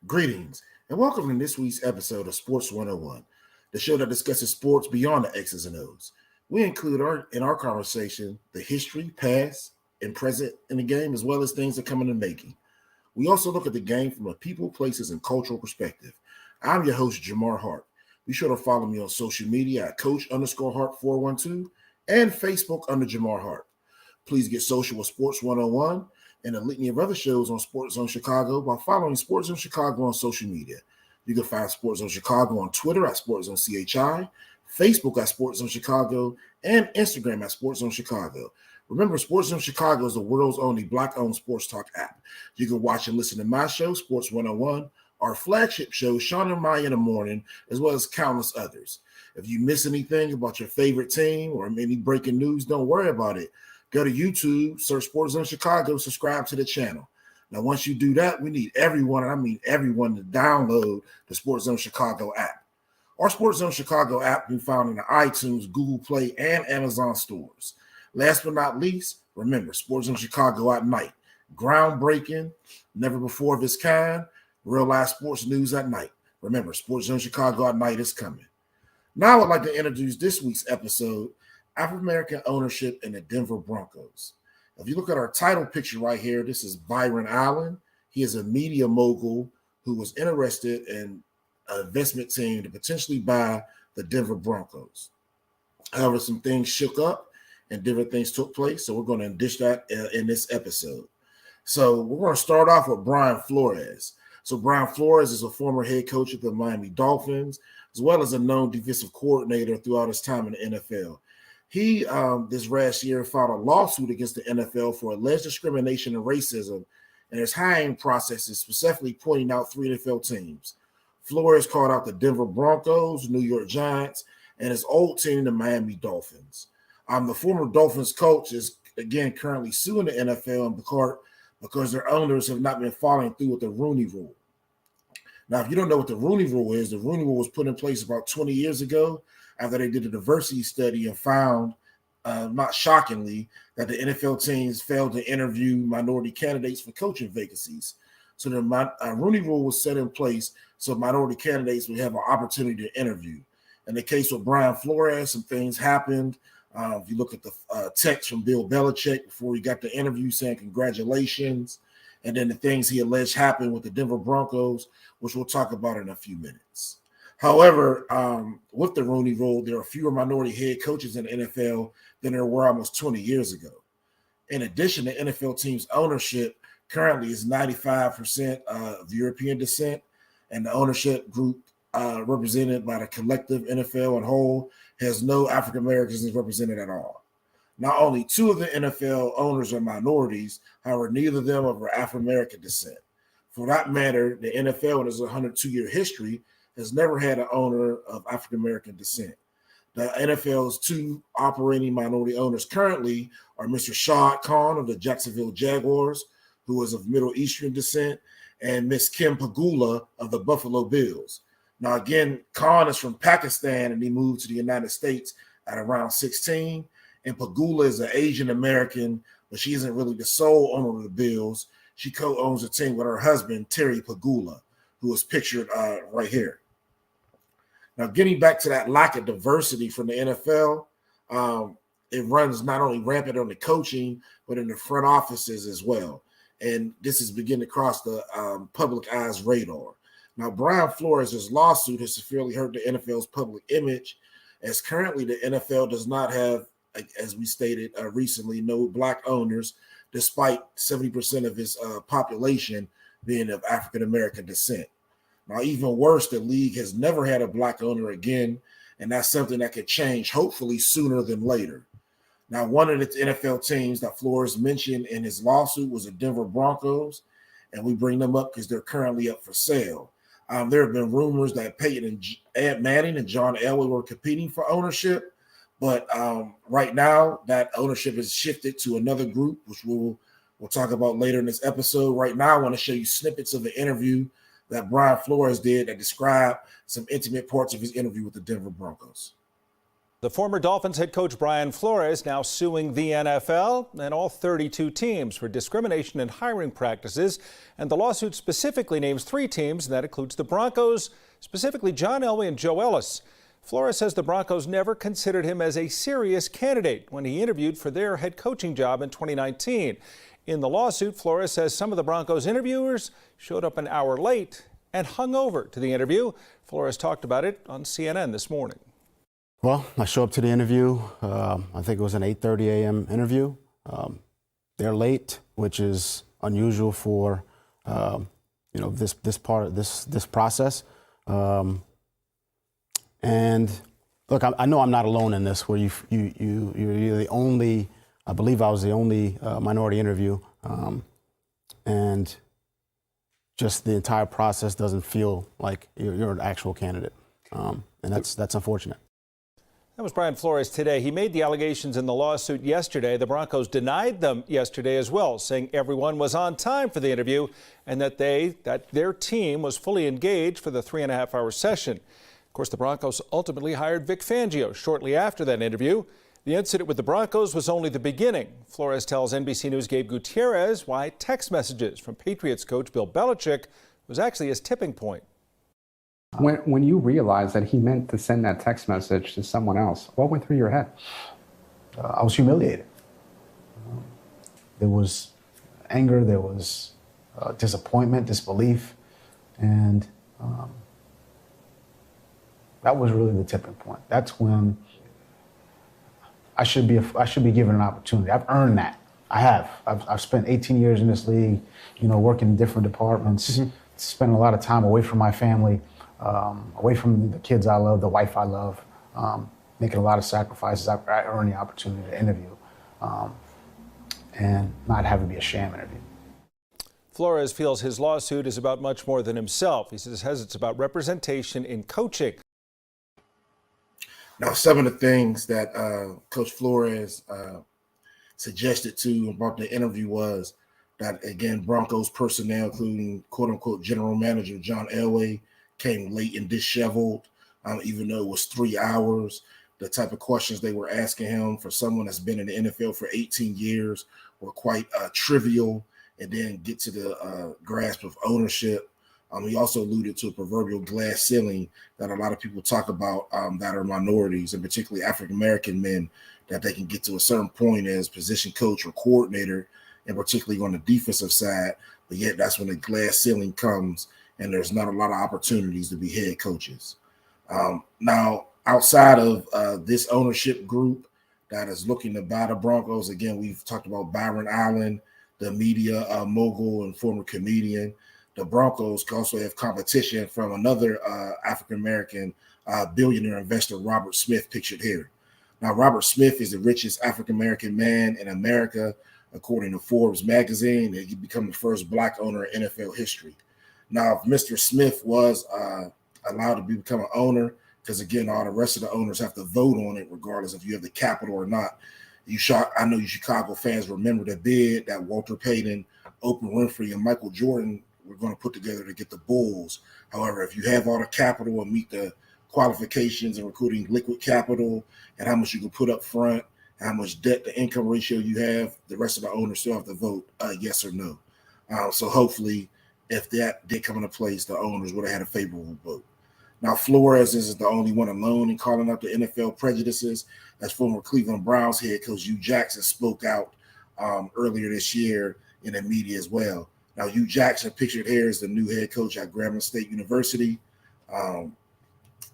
Greetings, and welcome to this week's episode of Sports 101, the show that discusses sports beyond the X's and O's. We include in our conversation the history, past, and present in the game, as well as things that come in the making. We also look at the game from a people, places, and cultural perspective. I'm your host, Jamar Harp. Be sure to follow me on social media at Coach_Harp412 and Facebook under Jamar Harp. Please get social with Sports 101 and a litany of other shows on SportsZone Chicago by following SportsZone Chicago on social media. You can find SportsZone Chicago on Twitter at SportsZone CHI, Facebook at SportsZone Chicago, and Instagram at SportsZone Chicago. Remember, SportsZone Chicago is the world's only Black-owned sports talk app. You can watch and listen to my show, Sports 101, our flagship show, Sean and Maya in the Morning, as well as countless others. If you miss anything about your favorite team or any breaking news, don't worry about it. Go to YouTube, search SportsZone Chicago, subscribe to the channel. Now, once you do that, we need everyone, and I mean everyone, to download the SportsZone Chicago app. Our SportsZone Chicago app can be found in the iTunes, Google Play, and Amazon stores. Last but not least, remember, SportsZone Chicago at night. Groundbreaking, never before of its kind, real life sports news at night. Remember, SportsZone Chicago at night is coming. Now I'd like to introduce this week's episode, African-American ownership in the Denver Broncos. If you look at our title picture right here, this is Byron Allen. He is a media mogul who was interested in an investment team to potentially buy the Denver Broncos. However, some things shook up and different things took place, so we're going to dish that in this episode. So we're going to start off with Brian Flores. So Brian Flores is a former head coach of the Miami Dolphins, as well as a known defensive coordinator throughout his time in the NFL. He, this last year, filed a lawsuit against the NFL for alleged discrimination and racism in his hiring processes, specifically pointing out three NFL teams. Flores called out the Denver Broncos, New York Giants, and his old team, the Miami Dolphins. The former Dolphins coach is, again, currently suing the NFL in part because their owners have not been following through with the Rooney Rule. Now, if you don't know what the Rooney Rule is, the Rooney Rule was put in place about 20 years ago after they did a diversity study and found, not shockingly, that the NFL teams failed to interview minority candidates for coaching vacancies. So the Rooney Rule was set in place so minority candidates would have an opportunity to interview. In the case with Brian Flores, some things happened. If you look at the text from Bill Belichick before he got the interview saying congratulations, and then the things he alleged happened with the Denver Broncos, which we'll talk about in a few minutes. However, with the Rooney Rule, there are fewer minority head coaches in the NFL than there were almost 20 years ago. In addition, the NFL team's ownership currently is 95% of European descent, and the ownership group represented by the collective NFL and whole has no African Americans represented at all. Not only two of the NFL owners are minorities, however, neither of them are of African American descent. For that matter, the NFL, in its 102-year history, has never had an owner of African American descent. The NFL's two operating minority owners currently are Mr. Shad Khan of the Jacksonville Jaguars, who is of Middle Eastern descent, and Ms. Kim Pagula of the Buffalo Bills. Now, again, Khan is from Pakistan, and he moved to the United States at around 16. And Pagula is an Asian American, but she isn't really the sole owner of the Bills. She co-owns a team with her husband, Terry Pagula, who is pictured right here. Now, getting back to that lack of diversity from the NFL, it runs not only rampant on the coaching, but in the front offices as well. And this is beginning to cross the public eye's radar. Now, Brian Flores' lawsuit has severely hurt the NFL's public image, as currently the NFL does not have, as we stated recently, no Black owners, despite 70% of its population being of African-American descent. Now, even worse, the league has never had a Black owner again, and that's something that could change, hopefully, sooner than later. Now, one of the NFL teams that Flores mentioned in his lawsuit was the Denver Broncos, and we bring them up because they're currently up for sale. There have been rumors that Peyton and Ed Manning and John Elway were competing for ownership, but right now that ownership has shifted to another group, which we'll talk about later in this episode. Right now, I want to show you snippets of the interview that Brian Flores did that describe some intimate parts of his interview with the Denver Broncos. The former Dolphins head coach Brian Flores now suing the NFL and all 32 teams for discrimination in hiring practices. And the lawsuit specifically names 3 teams, and that includes the Broncos, specifically John Elway and Joe Ellis. Flores says the Broncos never considered him as a serious candidate when he interviewed for their head coaching job in 2019. In the lawsuit, Flores says some of the Broncos interviewers showed up an hour late and hung over to the interview. Flores talked about it on CNN this morning. Well, I show up to the interview. I think it was an 8:30 a.m. interview. They're late, which is unusual for this part of this process. And look, I know I'm not alone in this. Where you're the only. I believe I was the only minority interview, and just the entire process doesn't feel like you're an actual candidate, and that's unfortunate. That was Brian Flores today. He made the allegations in the lawsuit yesterday. The Broncos denied them yesterday as well, saying everyone was on time for the interview and that their team was fully engaged for the 3.5-hour session. Of course, the Broncos ultimately hired Vic Fangio shortly after that interview. The incident with the Broncos was only the beginning. Flores tells NBC News' Gabe Gutierrez why text messages from Patriots coach Bill Belichick was actually his tipping point. When you realized that he meant to send that text message to someone else, what went through your head? I was humiliated. There was anger, there was disappointment, disbelief, and that was really the tipping point. That's when I should be given an opportunity. I've earned that. I have. I've spent 18 years in this league, working in different departments, spending a lot of time away from my family. Away from the kids I love, the wife I love, making a lot of sacrifices. I earned the opportunity to interview and not have it be a sham interview. Flores feels his lawsuit is about much more than himself. He says it's about representation in coaching. Now, some of the things that Coach Flores suggested to about the interview was that, again, Broncos personnel, including quote-unquote general manager John Elway, came late and disheveled, even though it was 3 hours. The type of questions they were asking him for someone that's been in the NFL for 18 years were quite trivial, and then get to the grasp of ownership. He also alluded to a proverbial glass ceiling that a lot of people talk about that are minorities, and particularly African-American men, that they can get to a certain point as position coach or coordinator, and particularly on the defensive side, but yet that's when the glass ceiling comes and there's not a lot of opportunities to be head coaches. Now, outside of this ownership group that is looking to buy the Broncos, again, we've talked about Byron Allen, the media mogul and former comedian. The Broncos can also have competition from another African-American billionaire investor, Robert Smith, pictured here. Now, Robert Smith is the richest African-American man in America, according to Forbes magazine. He became the first Black owner in NFL history. Now, if Mr. Smith was allowed to become an owner, because, again, all the rest of the owners have to vote on it, regardless if you have the capital or not. I know you Chicago fans remember the bid that Walter Payton, Oprah Winfrey, and Michael Jordan were going to put together to get the Bulls. However, if you have all the capital and meet the qualifications, including liquid capital and how much you can put up front, how much debt to income ratio you have, the rest of the owners still have to vote yes or no. So hopefully, if that did come into place, the owners would have had a favorable vote. Now, Flores isn't the only one alone in calling out the NFL prejudices. As former Cleveland Browns head coach Hugh Jackson spoke out earlier this year in the media as well. Now, Hugh Jackson, pictured here, is the new head coach at Grambling State University.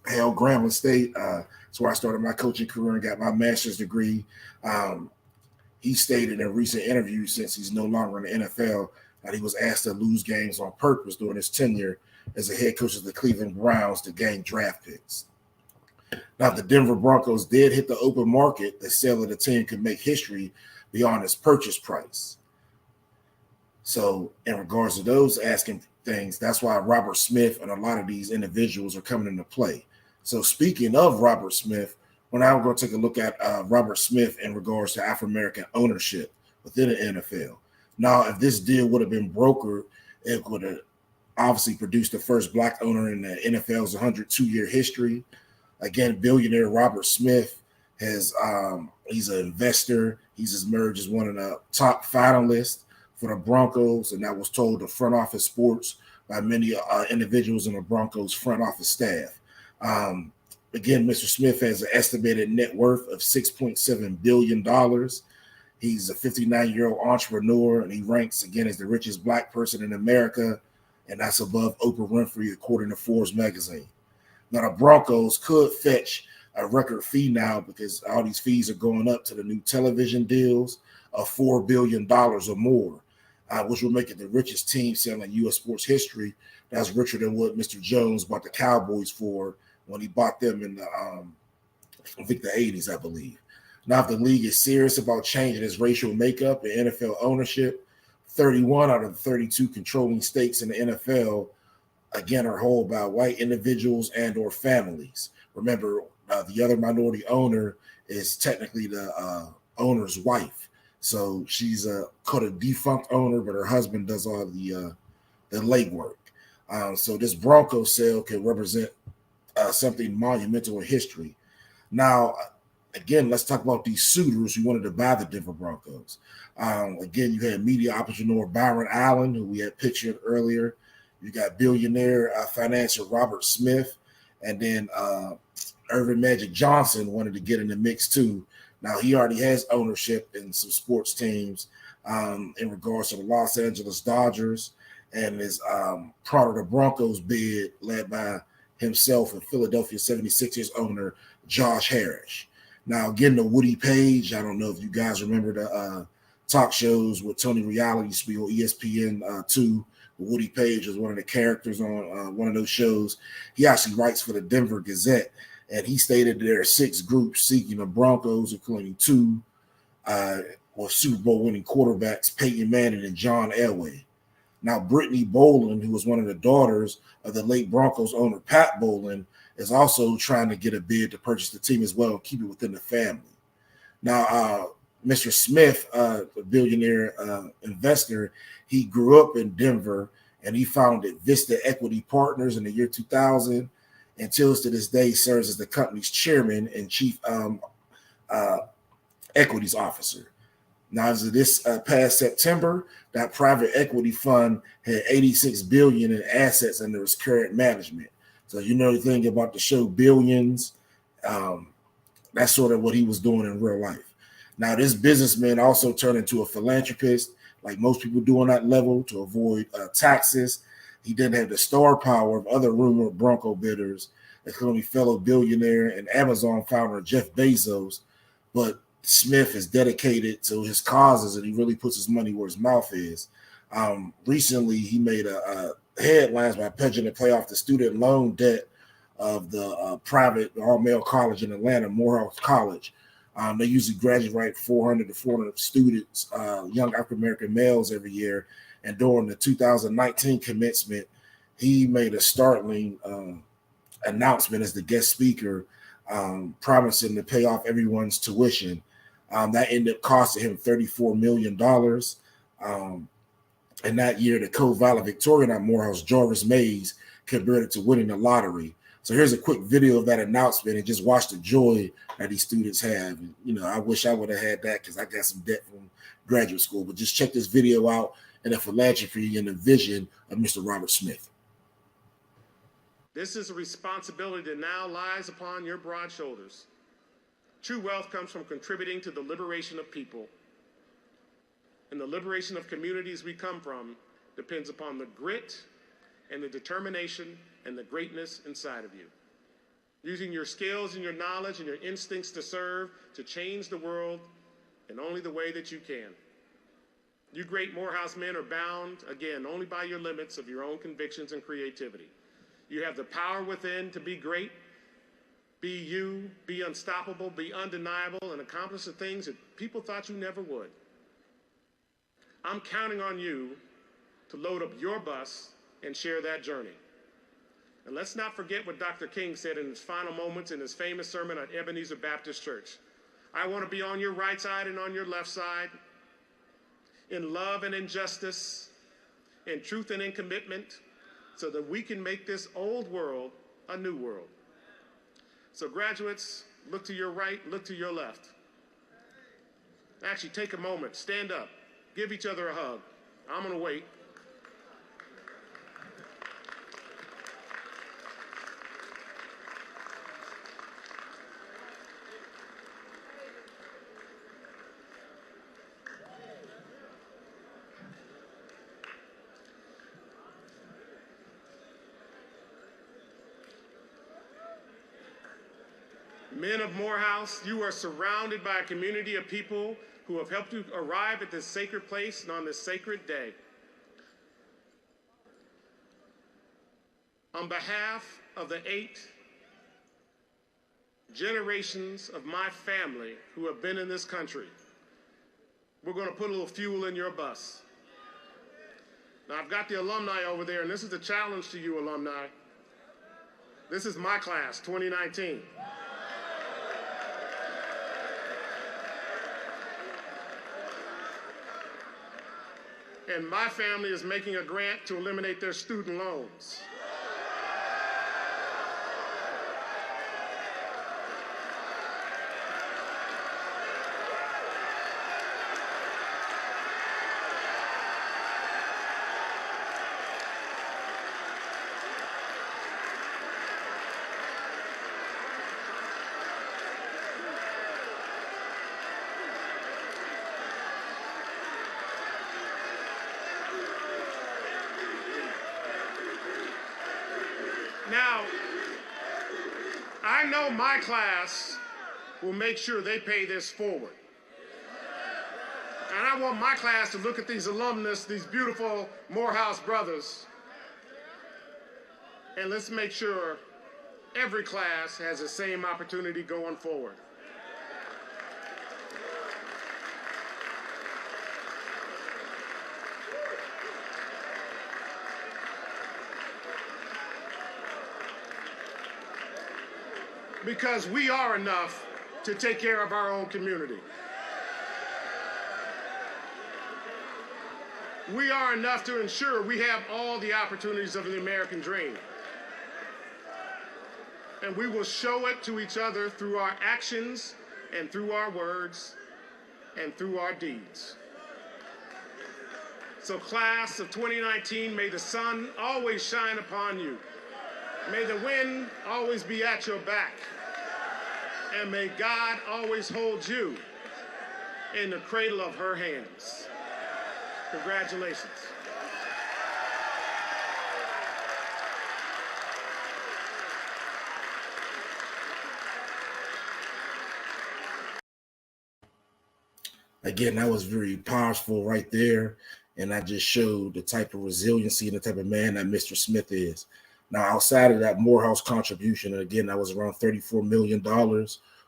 Grambling State, that's where I started my coaching career and got my master's degree. He stated in a recent interview, since he's no longer in the NFL, that he was asked to lose games on purpose during his tenure as a head coach of the Cleveland Browns to gain draft picks. Now, the Denver Broncos did hit the open market. The sale of the team could make history beyond its purchase price. So in regards to those asking things, that's why Robert Smith and a lot of these individuals are coming into play. So speaking of Robert Smith, we're now going to take a look at Robert Smith in regards to Afro-American ownership within the NFL. Now, if this deal would have been brokered, it would have obviously produced the first Black owner in the NFL's 102-year history. Again, billionaire Robert Smith He's an investor. He's emerged as one of the top finalists for the Broncos, and that was told to front office sports by many individuals in the Broncos front office staff. Again, Mr. Smith has an estimated net worth of $6.7 billion. He's a 59-year-old entrepreneur, and he ranks, again, as the richest black person in America, and that's above Oprah Winfrey, according to Forbes magazine. Now, the Broncos could fetch a record fee now because all these fees are going up to the new television deals of $4 billion or more, which will make it the richest team selling in U.S. sports history. That's richer than what Mr. Jones bought the Cowboys for when he bought them in the, I think the 80s, I believe. Now, if the league is serious about changing its racial makeup and NFL ownership, 31 out of the 32 controlling stakes in the NFL, again, are held by white individuals and or families. Remember, the other minority owner is technically the owner's wife. So she's called a defunct owner, but her husband does all the legwork. So this Bronco sale can represent something monumental in history. Now, again, let's talk about these suitors who wanted to buy the Denver Broncos. Again, you had media entrepreneur Byron Allen, who we had pictured earlier. You got billionaire financier Robert Smith, and then Irvin Magic Johnson wanted to get in the mix too. Now, he already has ownership in some sports teams in regards to the Los Angeles Dodgers, and is part of the Broncos bid led by himself and Philadelphia 76ers owner Josh Harris. Now, getting to Woody Page, I don't know if you guys remember the talk shows with Tony Reale used to be on ESPN2. Woody Page was one of the characters on one of those shows. He actually writes for the Denver Gazette, and he stated there are 6 groups seeking the Broncos, including 2 Super Bowl winning quarterbacks, Peyton Manning and John Elway. Now, Brittany Bowlen, who was one of the daughters of the late Broncos owner Pat Bowlen, is also trying to get a bid to purchase the team as well and keep it within the family. Now, Mr. Smith, a billionaire investor, he grew up in Denver, and he founded Vista Equity Partners in the year 2000, and till to this day serves as the company's chairman and chief equities officer. Now, as of this past September, that private equity fund had $86 billion in assets under its current management. So you know anything about the show Billions, that's sort of what he was doing in real life. Now, this businessman also turned into a philanthropist, like most people do on that level, to avoid taxes. He didn't have the star power of other rumored Bronco bidders, including fellow billionaire and Amazon founder Jeff Bezos. But Smith is dedicated to his causes, and he really puts his money where his mouth is. Recently, he made a headlines by pledging to pay off the student loan debt of the private all-male college in Atlanta, Morehouse College. They usually graduate 400 to 400 students, young African-American males every year. And during the 2019 commencement, he made a startling announcement as the guest speaker, promising to pay off everyone's tuition. That ended up costing him $34 million. And that year, the co-valedictorian at Morehouse, Jarvis Mays, converted to winning the lottery. So here's a quick video of that announcement, and just watch the joy that these students have. And, you know, I wish I would have had that because I got some debt from graduate school. But just check this video out and the philanthropy and the vision of Mr. Robert Smith. This is a responsibility that now lies upon your broad shoulders. True wealth comes from contributing to the liberation of people. And the liberation of communities we come from depends upon the grit and the determination and the greatness inside of you. Using your skills and your knowledge and your instincts to serve, to change the world in only the way that you can. You great Morehouse men are bound, again, only by your limits of your own convictions and creativity. You have the power within to be great, be you, be unstoppable, be undeniable, and accomplish the things that people thought you never would. I'm counting on you to load up your bus and share that journey. And let's not forget what Dr. King said in his final moments in his famous sermon at Ebenezer Baptist Church. I want to be on your right side and on your left side, in love and in justice, in truth and in commitment, so that we can make this old world a new world. So graduates, look to your right, look to your left. Actually, take a moment, stand up, give each other a hug. I'm gonna wait. Men of Morehouse, you are surrounded by a community of people who have helped you arrive at this sacred place and on this sacred day. On behalf of the 8 generations of my family who have been in this country, we're going to put a little fuel in your bus. Now, I've got the alumni over there, and this is a challenge to you, alumni. This is my class, 2019. And my family is making a grant to eliminate their student loans. Now, I know my class will make sure they pay this forward. And I want my class to look at these alumnus, these beautiful Morehouse brothers, and let's make sure every class has the same opportunity going forward. Because we are enough to take care of our own community. We are enough to ensure we have all the opportunities of the American dream. And we will show it to each other through our actions and through our words and through our deeds. So class of 2019, may the sun always shine upon you. May the wind always be at your back. And may God always hold you in the cradle of her hands. Congratulations. Again, that was very powerful right there. And I just showed the type of resiliency and the type of man that Mr. Smith is. Now, outside of that Morehouse contribution, and again, that was around $34 million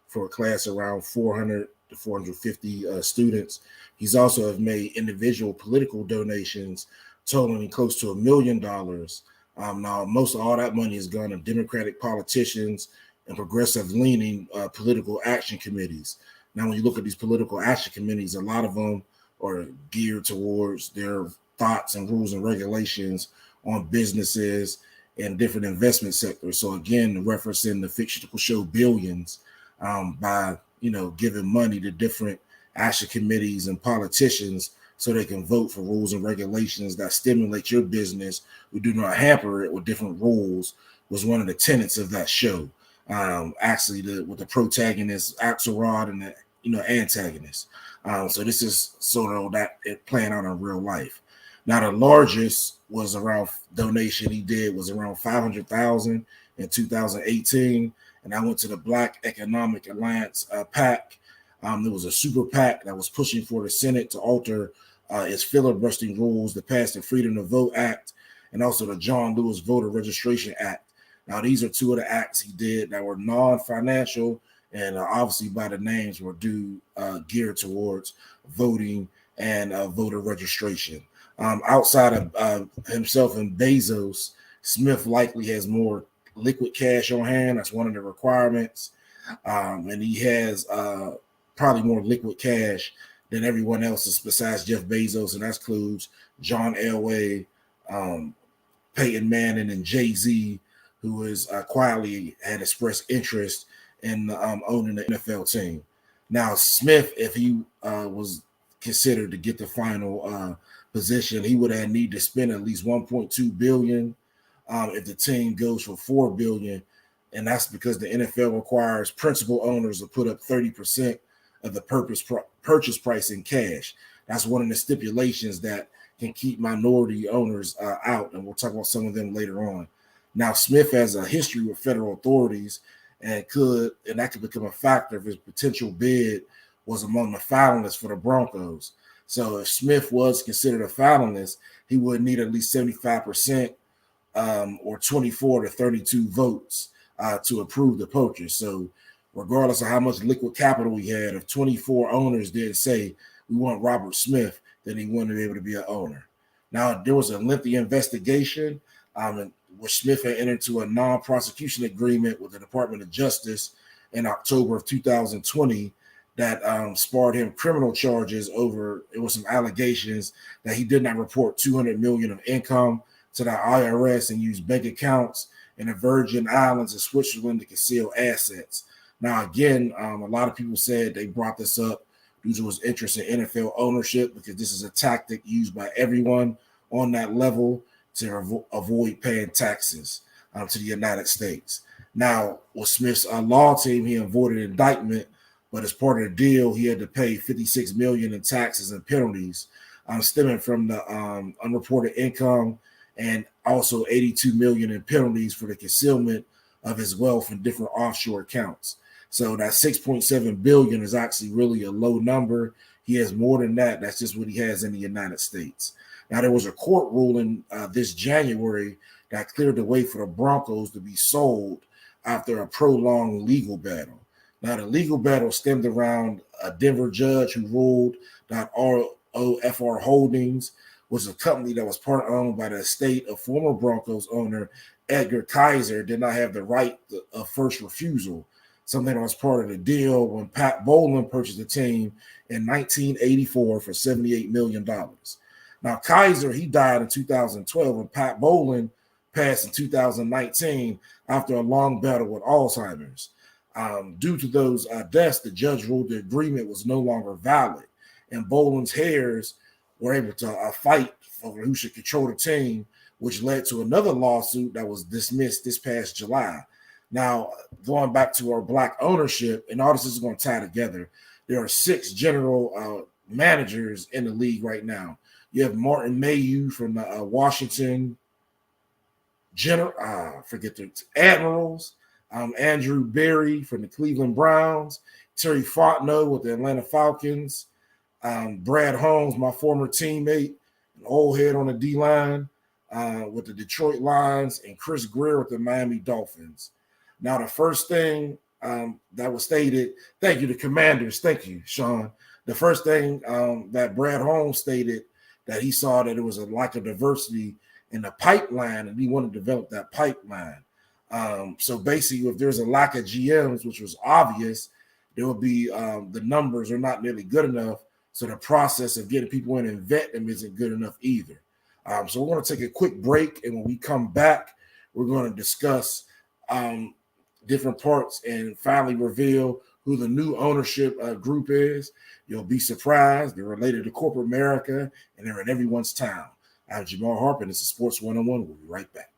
for a class around 400 to 450 students. He's also have made individual political donations totaling close to $1 million. Now, most of all that money has gone to Democratic politicians and progressive-leaning political action committees. Now, when you look at these political action committees, a lot of them are geared towards their thoughts and rules and regulations on businesses and different investment sectors. So again, referencing the fictional show Billions, by giving money to different action committees and politicians so they can vote for rules and regulations that stimulate your business, who do not hamper it with different rules, was one of the tenets of that show. With the protagonist Axelrod and the antagonist. So this is sort of that it playing out in real life. Now, the largest was around donation he did was around $500,000 in 2018. And I went to the Black Economic Alliance PAC. There was a super PAC that was pushing for the Senate to alter its filibustering rules to pass the Freedom to Vote Act and also the John Lewis Voter Registration Act. Now, these are two of the acts he did that were non-financial and obviously by the names were geared towards voting and voter registration. Outside of himself and Bezos, Smith likely has more liquid cash on hand. That's one of the requirements. And he has probably more liquid cash than everyone else besides Jeff Bezos, and that includes John Elway, Peyton Manning, and Jay-Z, who is quietly had expressed interest in owning the NFL team. Now, Smith, if he was considered to get the final position, he would have need to spend at least $1.2 billion if the team goes for $4 billion, and that's because the NFL requires principal owners to put up 30% of the purchase price in cash. That's one of the stipulations that can keep minority owners out, and we'll talk about some of them later on. Now, Smith has a history with federal authorities, and that could become a factor if his potential bid was among the finalists for the Broncos. So if Smith was considered a finalist, he would need at least 75% or 24 to 32 votes to approve the purchase. So regardless of how much liquid capital he had, if 24 owners did say, we want Robert Smith, then he wouldn't be able to be an owner. Now, there was a lengthy investigation where Smith had entered into a non-prosecution agreement with the Department of Justice in October of 2020 that sparred him criminal charges over, it was some allegations that he did not report $200 million of income to the IRS and used bank accounts in the Virgin Islands and Switzerland to conceal assets. Now, again, a lot of people said they brought this up due to his interest in NFL ownership, because this is a tactic used by everyone on that level to avoid paying taxes to the United States. Now, with Smith's law team, he avoided indictment, but as part of the deal, he had to pay $56 million in taxes and penalties stemming from the unreported income, and also $82 million in penalties for the concealment of his wealth in different offshore accounts. So that $6.7 billion is actually really a low number. He has more than that. That's just what he has in the United States. Now, there was a court ruling this January that cleared the way for the Broncos to be sold after a prolonged legal battle. Now, the legal battle stemmed around a Denver judge who ruled that ROFR Holdings was a company that was part owned by the estate of former Broncos owner Edgar Kaiser, did not have the right of first refusal, something that was part of the deal when Pat Bowlen purchased the team in 1984 for $78 million. Now, Kaiser, he died in 2012, and Pat Bowlen passed in 2019 after a long battle with Alzheimer's. Due to those deaths, the judge ruled the agreement was no longer valid, and Bowlen's heirs were able to fight over who should control the team, which led to another lawsuit that was dismissed this past July. Now, going back to our Black ownership, and all this is going to tie together, there are 6 general managers in the league right now. You have Martin Mayhew from the Washington Admirals, Andrew Berry from the Cleveland Browns, Terry Fontenot with the Atlanta Falcons, Brad Holmes, my former teammate, an old head on the D-line with the Detroit Lions, and Chris Greer with the Miami Dolphins. Now, the first thing that was stated, thank you, the Commanders, thank you, Sean. The first thing that Brad Holmes stated, that he saw that it was a lack of diversity in the pipeline, and he wanted to develop that pipeline. So basically, if there's a lack of GMs, which was obvious, there will be the numbers are not nearly good enough. So the process of getting people in and vet them isn't good enough either. So we're going to take a quick break, and when we come back, we're going to discuss different parts and finally reveal who the new ownership group is. You'll be surprised. They're related to corporate America, and they're in everyone's town. I'm Jamar Harp, and this is Sports 101. We'll be right back.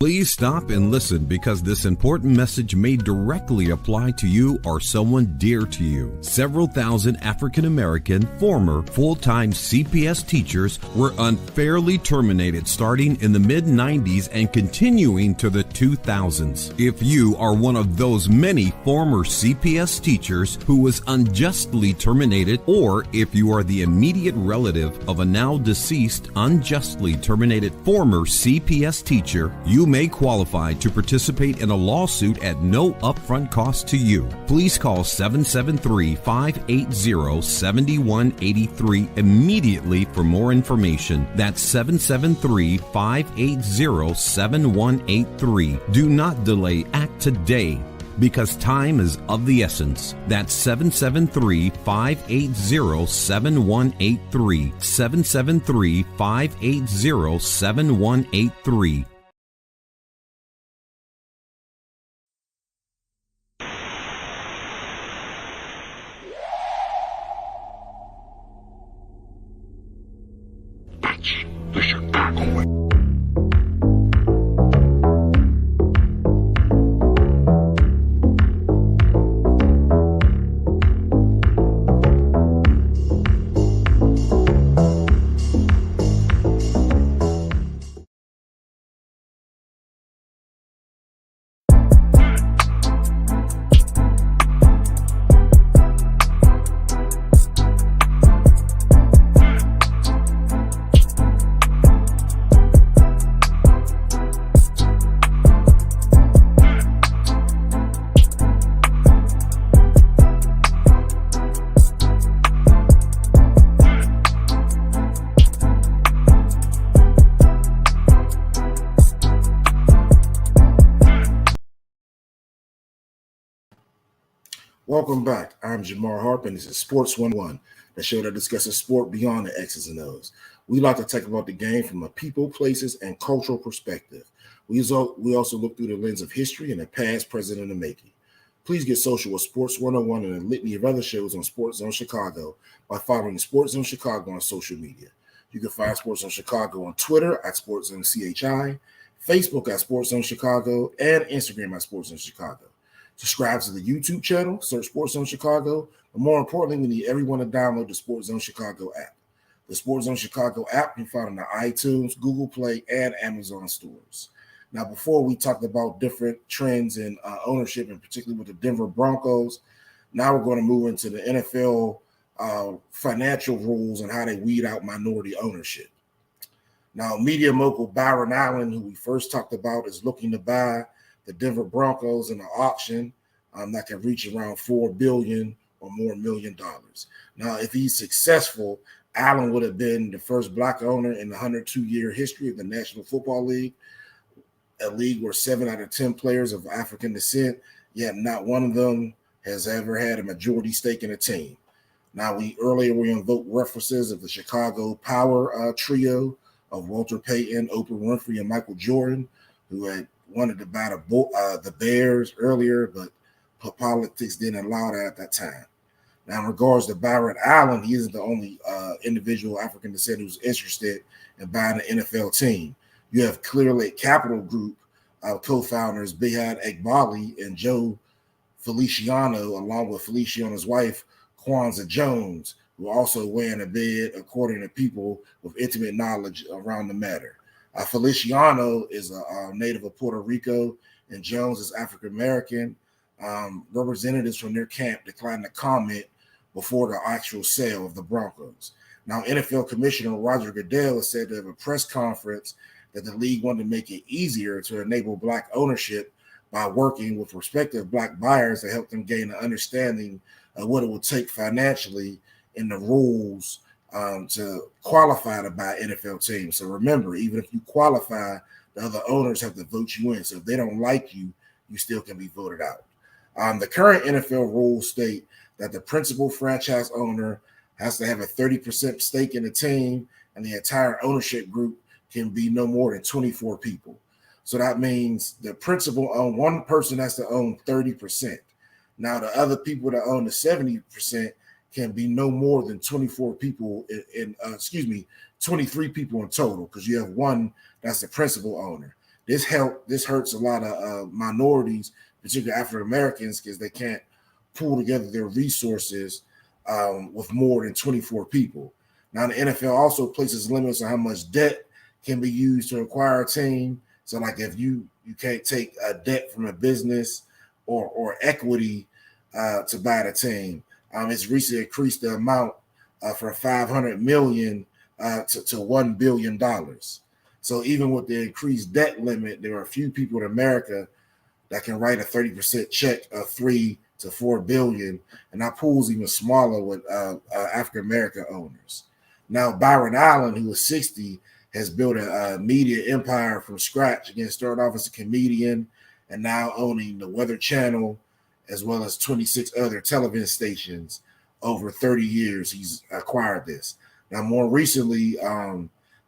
Please stop and listen because this important message may directly apply to you or someone dear to you. Several thousand African American former full-time CPS teachers were unfairly terminated starting in the mid-90s and continuing to the 2000s. If you are one of those many former CPS teachers who was unjustly terminated, or if you are the immediate relative of a now deceased unjustly terminated former CPS teacher, you may qualify to participate in a lawsuit at no upfront cost to you. Please call 773-580-7183 immediately for more information. That's 773-580-7183. Do not delay. Act today, because time is of the essence. That's 773-580-7183. 773-580-7183. The Chicago way. Welcome back. I'm Jamar Harp, and this is Sports101, the show that discusses sport beyond the X's and O's. We like to talk about the game from a people, places, and cultural perspective. We also look through the lens of history and the past, present, and the making. Please get social with Sports101 and a litany of other shows on SportsZone Chicago by following SportsZone Chicago on social media. You can find SportsZone Chicago on Twitter at SportsZone CHI, Facebook at SportsZone Chicago, and Instagram at SportsZone Chicago. Subscribe to the YouTube channel, search SportsZone Chicago, but more importantly, we need everyone to download the SportsZone Chicago app. The SportsZone Chicago app you can find on the iTunes, Google Play, and Amazon stores. Now, before we talked about different trends in ownership, and particularly with the Denver Broncos, now we're going to move into the NFL financial rules and how they weed out minority ownership. Now, media mogul Byron Allen, who we first talked about, is looking to buy the Denver Broncos in an auction that can reach around $4 billion or more $million. Now, if he's successful, Allen would have been the first black owner in the 102-year history of the National Football League, a league where 7 out of 10 players of African descent, yet not one of them has ever had a majority stake in a team. Now, we invoked references of the Chicago Power trio of Walter Payton, Oprah Winfrey, and Michael Jordan, who had wanted to buy the Bears earlier, but politics didn't allow that at that time. Now, in regards to Byron Allen, he isn't the only individual African descent who's interested in buying an NFL team. You have Clear Lake Capital Group co-founders Behad Egbali and Joe Feliciano, along with Feliciano's wife, Kwanzaa Jones, who also weighing a bid, according to people with intimate knowledge around the matter. Feliciano is a native of Puerto Rico, and Jones is African-American. Representatives from their camp declined to comment before the actual sale of the Broncos. Now, NFL Commissioner Roger Goodell has said at a press conference that the league wanted to make it easier to enable Black ownership by working with prospective Black buyers to help them gain an understanding of what it will take financially in the rules to qualify to buy NFL teams. So remember, even if you qualify, the other owners have to vote you in. So if they don't like you, you still can be voted out. The current NFL rules state that the principal franchise owner has to have a 30% stake in the team, and the entire ownership group can be no more than 24 people. So that means the principal one person has to own 30%. Now the other people that own the 70% can be no more than 24 people 23 people in total, because you have one that's the principal owner. This hurts a lot of minorities, particularly African Americans, because they can't pull together their resources with more than 24 people. Now, the NFL also places limits on how much debt can be used to acquire a team. So, like, if you can't take a debt from a business or equity to buy the team. It's recently increased the amount from $500 million to $1 billion. So even with the increased debt limit, there are a few people in America that can write a 30% check of $3 to $4 billion, and that pool's even smaller with African American owners. Now, Byron Allen, who is 60, has built a media empire from scratch. Again, started off as a comedian and now owning the Weather Channel as well as 26 other television stations. Over 30 years, he's acquired this. Now, more recently,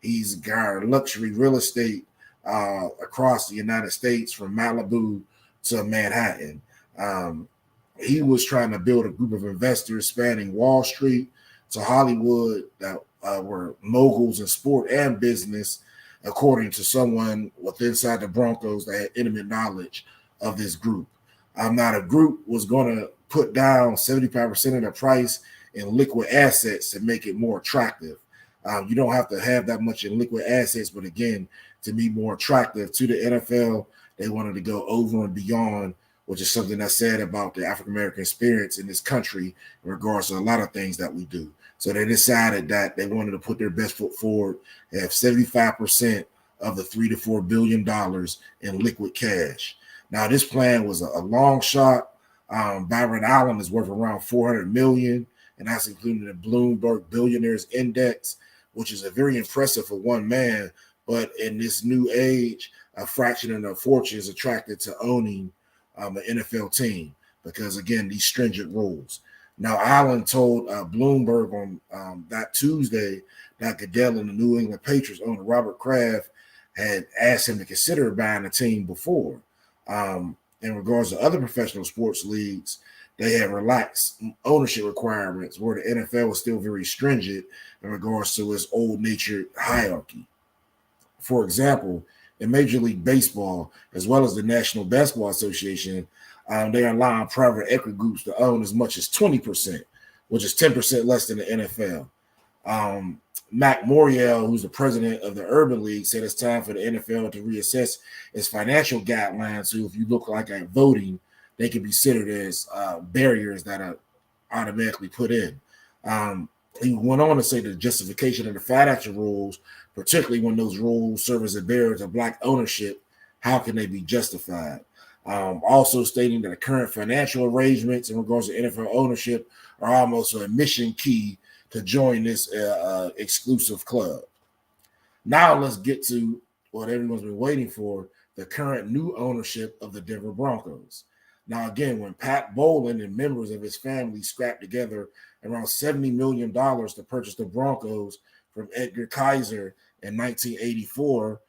he's got luxury real estate across the United States from Malibu to Manhattan. He was trying to build a group of investors spanning Wall Street to Hollywood that were moguls in sport and business, according to someone with inside the Broncos that had intimate knowledge of this group. Now, the group was going to put down 75% of the price in liquid assets to make it more attractive. You don't have to have that much in liquid assets, but again, to be more attractive to the NFL, they wanted to go over and beyond, which is something that's said about the African-American experience in this country in regards to a lot of things that we do. So they decided that they wanted to put their best foot forward and have 75% of the $3 to $4 billion in liquid cash. Now, this plan was a long shot. Byron Allen is worth around $400 million, and that's including the Bloomberg Billionaires Index, which is a very impressive for one man. But in this new age, a fraction of their fortune is attracted to owning an NFL team because, again, these stringent rules. Now, Allen told Bloomberg on that Tuesday that Goodell and the New England Patriots owner Robert Kraft had asked him to consider buying a team before. In regards to other professional sports leagues, they had relaxed ownership requirements where the NFL was still very stringent in regards to its old-natured hierarchy. For example, in Major League Baseball, as well as the National Basketball Association, they are allowing private equity groups to own as much as 20%, which is 10% less than the NFL. Mac Morial, who's the president of the Urban League, said it's time for the NFL to reassess its financial guidelines. So if you look like at voting, they can be considered as barriers that are automatically put in. He went on to say the justification of the financial rules, particularly when those rules serve as a barrier to Black ownership, how can they be justified? Also stating that the current financial arrangements in regards to NFL ownership are almost a mission key to join this exclusive club. Now let's get to what everyone's been waiting for, the current new ownership of the Denver Broncos. Now, again, when Pat Bowlen and members of his family scrapped together around $70 million to purchase the Broncos from Edgar Kaiser in 1984,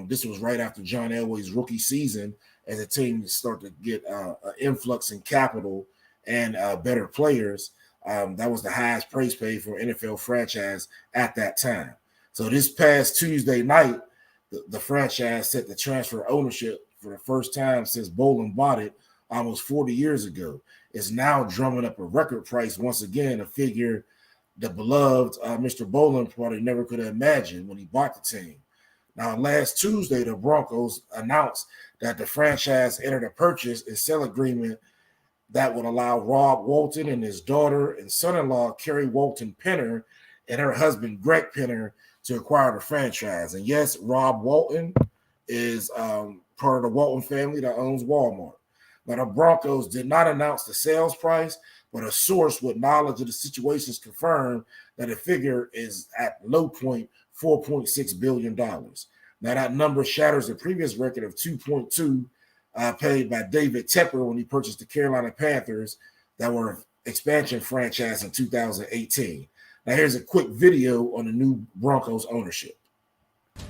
this was right after John Elway's rookie season, as the team started to get an influx in capital and better players. That was the highest price paid for an NFL franchise at that time. So this past Tuesday night, the franchise set to transfer ownership for the first time since Bowlen bought it almost 40 years ago. It's now drumming up a record price once again, a figure the beloved Mr. Bowlen probably never could have imagined when he bought the team. Now, last Tuesday, the Broncos announced that the franchise entered a purchase and sale agreement that would allow Rob Walton and his daughter and son-in-law, Kerry Walton Penner, and her husband, Greg Penner, to acquire the franchise. And yes, Rob Walton is part of the Walton family that owns Walmart. Now, the Broncos did not announce the sales price, but a source with knowledge of the situation confirmed that the figure is at low point $4.6 billion. Now, that number shatters the previous record of 2.2 paid by David Tepper when he purchased the Carolina Panthers that were an expansion franchise in 2018. Now, here's a quick video on the new Broncos ownership.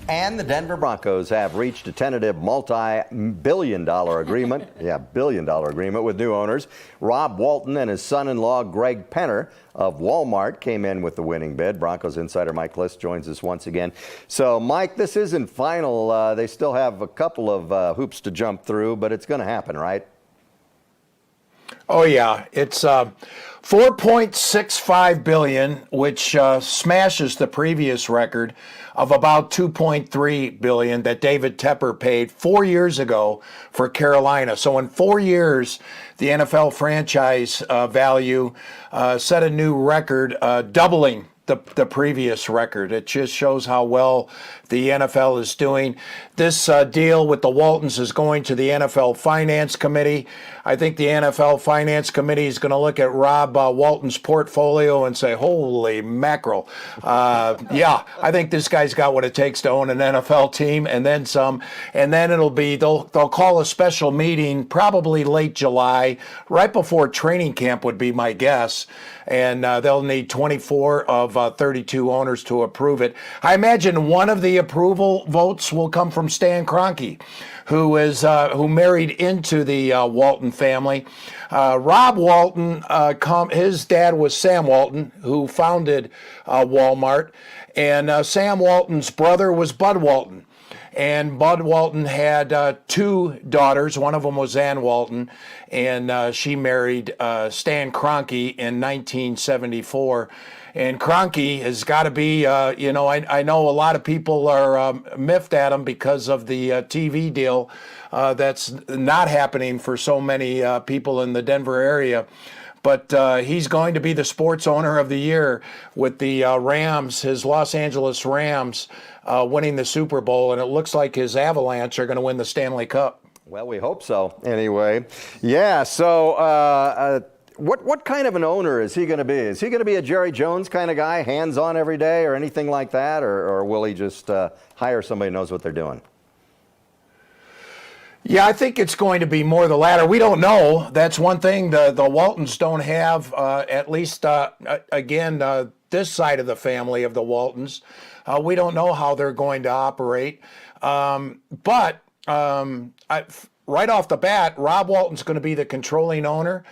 And the Denver Broncos have reached a tentative multi-billion-dollar agreement, billion-dollar agreement with new owners. Rob Walton and his son-in-law, Greg Penner of Walmart, came in with the winning bid. Broncos insider Mike Liss joins us once again. So, Mike, this isn't final. They still have a couple of hoops to jump through, but it's going to happen, right? Oh, yeah. It's $4.65 billion, which smashes the previous record of about $2.3 billion that David Tepper paid 4 years ago for Carolina. So in 4 years, the NFL franchise value set a new record, doubling the previous record. It just shows how well the NFL is doing. This deal with the Waltons is going to the NFL Finance Committee. I think the NFL Finance Committee is going to look at Rob Walton's portfolio and say, holy mackerel. I think this guy's got what it takes to own an NFL team and then some. And then they'll call a special meeting probably late July, right before training camp would be my guess. And they'll need 24 of 32 owners to approve it. I imagine one of the approval votes will come from Stan Kroenke, who married into the Walton family. Rob Walton, his dad was Sam Walton, who founded Walmart, and Sam Walton's brother was Bud Walton. And Bud Walton had two daughters. One of them was Ann Walton, and she married Stan Kroenke in 1974. And Kroenke has got to be, I know a lot of people are miffed at him because of the TV deal that's not happening for so many people in the Denver area. But he's going to be the sports owner of the year with the Rams, his Los Angeles Rams, winning the Super Bowl. And it looks like his Avalanche are going to win the Stanley Cup. Well, we hope so anyway. Yeah, so what kind of an owner is he going to be? Is he going to be a Jerry Jones kind of guy, hands-on every day or anything like that? Or will he just hire somebody who knows what they're doing? Yeah, I think it's going to be more the latter. We don't know. That's one thing the Waltons don't have, at least, this side of the family of the Waltons. We don't know how they're going to operate. But right off the bat, Rob Walton's going to be the controlling owner.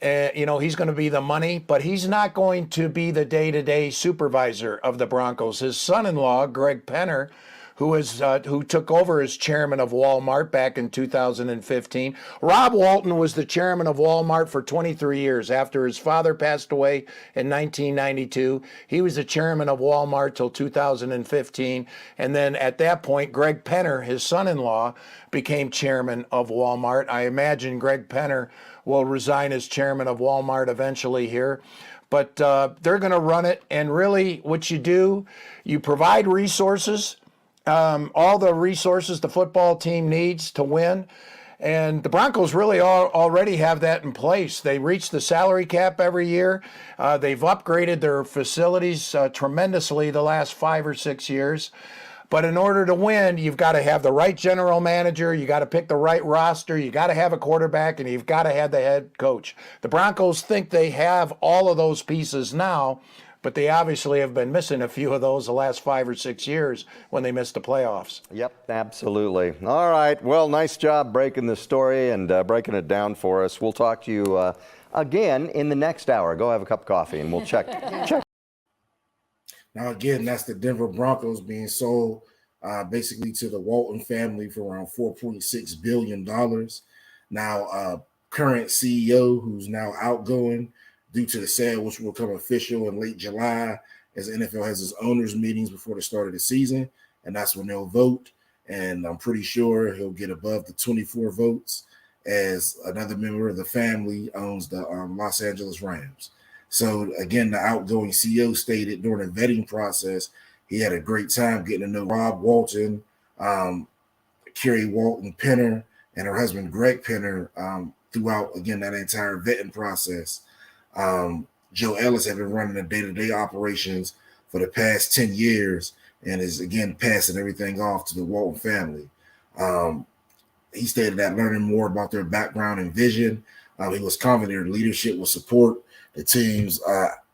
He's going to be the money, but he's not going to be the day-to-day supervisor of the Broncos. His son-in-law, Greg Penner, who took over as chairman of Walmart back in 2015. Rob Walton was the chairman of Walmart for 23 years. After his father passed away in 1992, he was the chairman of Walmart till 2015. And then at that point, Greg Penner, his son-in-law, became chairman of Walmart. I imagine Greg Penner will resign as chairman of Walmart eventually here. But they're going to run it. And really what you do, you provide resources, all the resources the football team needs to win. And the Broncos really already have that in place. They reach the salary cap every year. They've upgraded their facilities tremendously the last 5 or 6 years. But in order to win, you've got to have the right general manager, you got to pick the right roster, you got to have a quarterback, and you've got to have the head coach. The Broncos think they have all of those pieces now, but they obviously have been missing a few of those the last 5 or 6 years when they missed the playoffs. Yep, absolutely. All right. Well, nice job breaking the story and breaking it down for us. We'll talk to you again in the next hour. Go have a cup of coffee and we'll check. Now, again, that's the Denver Broncos being sold basically to the Walton family for around $4.6 billion. Now, current CEO, who's now outgoing due to the sale, which will become official in late July, as the NFL has its owners' meetings before the start of the season, and that's when they'll vote. And I'm pretty sure he'll get above the 24 votes, as another member of the family owns the Los Angeles Rams. So, again, the outgoing CEO stated during the vetting process he had a great time getting to know Rob Walton, Kerry Walton Penner, and her husband Greg Penner throughout, again, that entire vetting process. Joe Ellis had been running the day-to-day operations for the past 10 years and is, again, passing everything off to the Walton family. He stated that learning more about their background and vision, he was confident their leadership will support the team's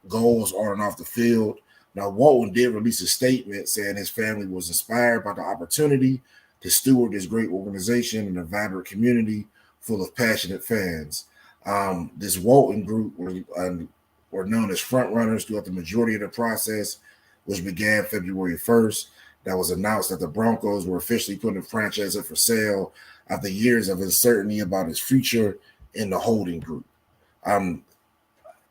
goals on and off the field, Now, Walton did release a statement saying his family was inspired by the opportunity to steward this great organization and a vibrant community full of passionate fans. This Walton group were known as front runners throughout the majority of the process, which began February 1st. That was announced that the Broncos were officially putting the franchise up for sale after years of uncertainty about its future in the holding group.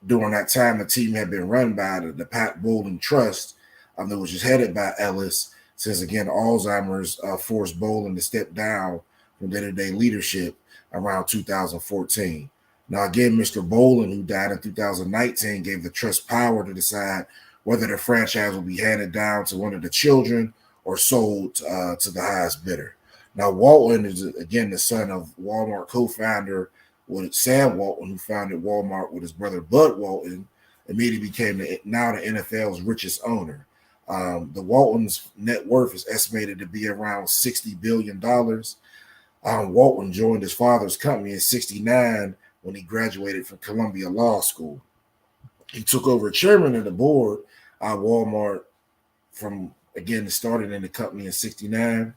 During that time, the team had been run by the Pat Bowlen Trust, that was just headed by Ellis, since, again, Alzheimer's forced Bowlen to step down from day-to-day leadership around 2014. Now, again, Mr. Bowlen, who died in 2019, gave the trust power to decide whether the franchise will be handed down to one of the children or sold to the highest bidder. Now, Walton is, again, the son of Walmart co-founder Sam Walton, who founded Walmart with his brother Bud Walton, immediately became now the NFL's richest owner. The Waltons' net worth is estimated to be around $60 billion. Walton joined his father's company in '69 when he graduated from Columbia Law School. He took over chairman of the board at Walmart from, again, started in the company in '69.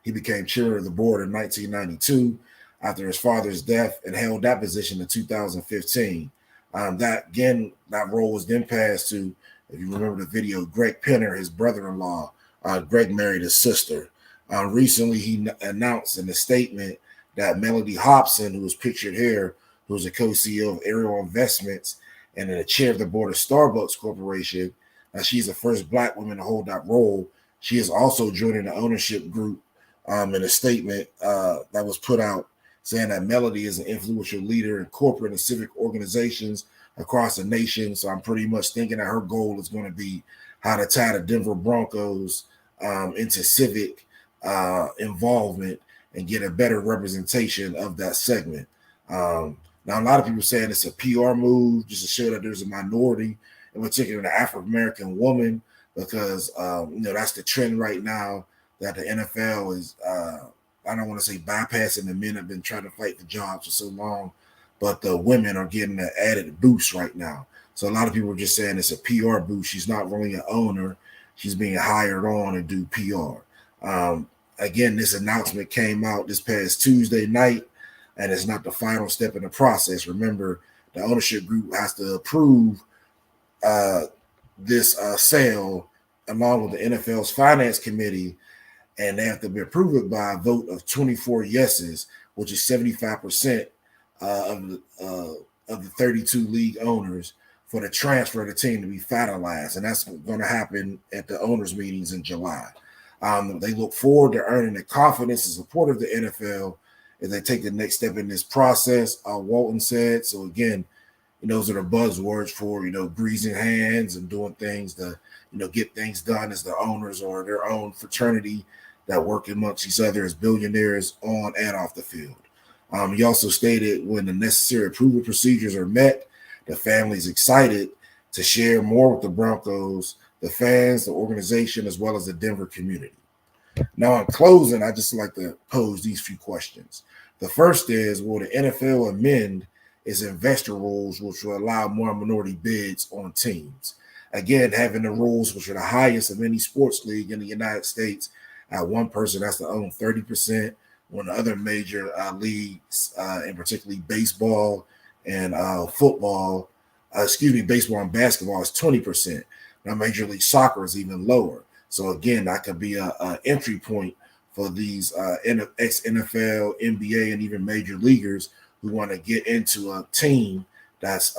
He became chair of the board in 1992 after his father's death and held that position in 2015. That role was then passed to, if you remember the video, Greg Penner, his brother-in-law. Greg married his sister. Recently, he announced in a statement that Melody Hobson, who was pictured here, who was a co-CEO of Ariel Investments and the chair of the board of Starbucks Corporation, she's the first Black woman to hold that role. She is also joining the ownership group in a statement that was put out saying that Melody is an influential leader in corporate and civic organizations across the nation. So I'm pretty much thinking that her goal is going to be how to tie the Denver Broncos into civic involvement and get a better representation of that segment. Now, a lot of people saying it's a PR move just to show that there's a minority, in particular an African-American woman, because, that's the trend right now that the NFL is, I don't want to say bypassing. The men have been trying to fight for jobs for so long, but the women are getting an added boost right now. So a lot of people are just saying it's a PR boost. She's not really an owner. She's being hired on to do PR. Again, this announcement came out this past Tuesday night, and it's not the final step in the process. Remember, the ownership group has to approve this sale along with the NFL's finance committee, and they have to be approved by a vote of 24 yeses, which is 75% of the 32 league owners, for the transfer of the team to be finalized. And that's going to happen at the owners' meetings in July. They look forward to earning the confidence and support of the NFL as they take the next step in this process, Walton said. So, again, those are the buzzwords for, greasing hands and doing things to, get things done as the owners or their own fraternity that work amongst each other as billionaires on and off the field. He also stated when the necessary approval procedures are met, the family is excited to share more with the Broncos, the fans, the organization, as well as the Denver community. Now, in closing, I just like to pose these few questions. The first is, will the NFL amend its investor rules, which will allow more minority bids on teams? Again, having the rules, which are the highest of any sports league in the United States, one person has to own 30%, when the other major leagues, in particularly baseball and baseball and basketball is 20%. Now, Major League Soccer is even lower. So, again, that could be an entry point for these ex-NFL, NBA, and even major leaguers who want to get into a team that's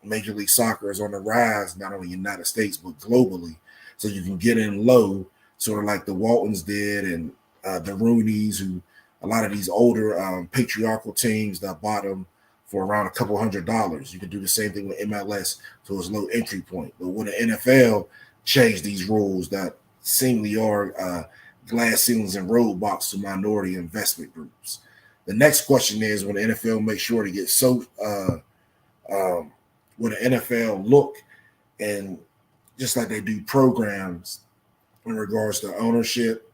Major League Soccer is on the rise, not only in the United States, but globally. So you can get in low, sort of like the Waltons did and the Rooneys, who a lot of these older patriarchal teams that bought them for around a couple $100s. You can do the same thing with MLS, so it's low entry point. But when the NFL changed these rules that seemingly are glass ceilings and roadblocks to minority investment groups. The next question is, when the NFL make sure to get when the NFL look and just like they do programs in regards to ownership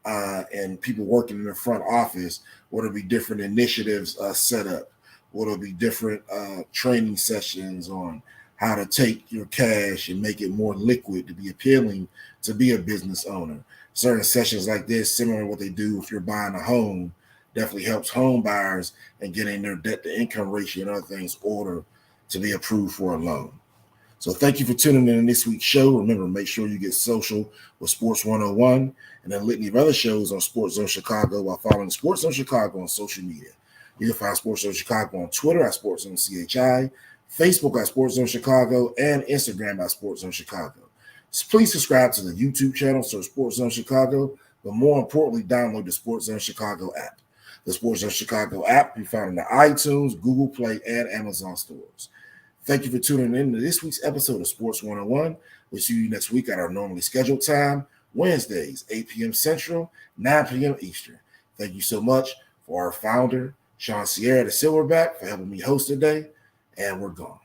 and people working in the front office, what'll be different initiatives set up? What'll be different training sessions on how to take your cash and make it more liquid to be appealing to be a business owner. Certain sessions like this, similar to what they do if you're buying a home, definitely helps home buyers and getting their debt to income ratio and other things order to be approved for a loan. So thank you for tuning in this week's show. Remember, make sure you get social with Sports 101 and then litany of other shows on SportsZone Chicago while following SportsZone Chicago on social media. You can find SportsZone Chicago on Twitter at SportsZone CHI, Facebook at SportsZone Chicago, and Instagram at SportsZone Chicago. So please subscribe to the YouTube channel, search SportsZone Chicago, but more importantly, download the SportsZone Chicago app. The SportsZone Chicago app can be found in the iTunes, Google Play, and Amazon stores. Thank you for tuning in to this week's episode of Sports 101. We'll see you next week at our normally scheduled time, Wednesdays, 8 p.m. Central, 9 p.m. Eastern. Thank you so much for our founder, Sean Sierra, the Silverback, for helping me host today, and we're gone.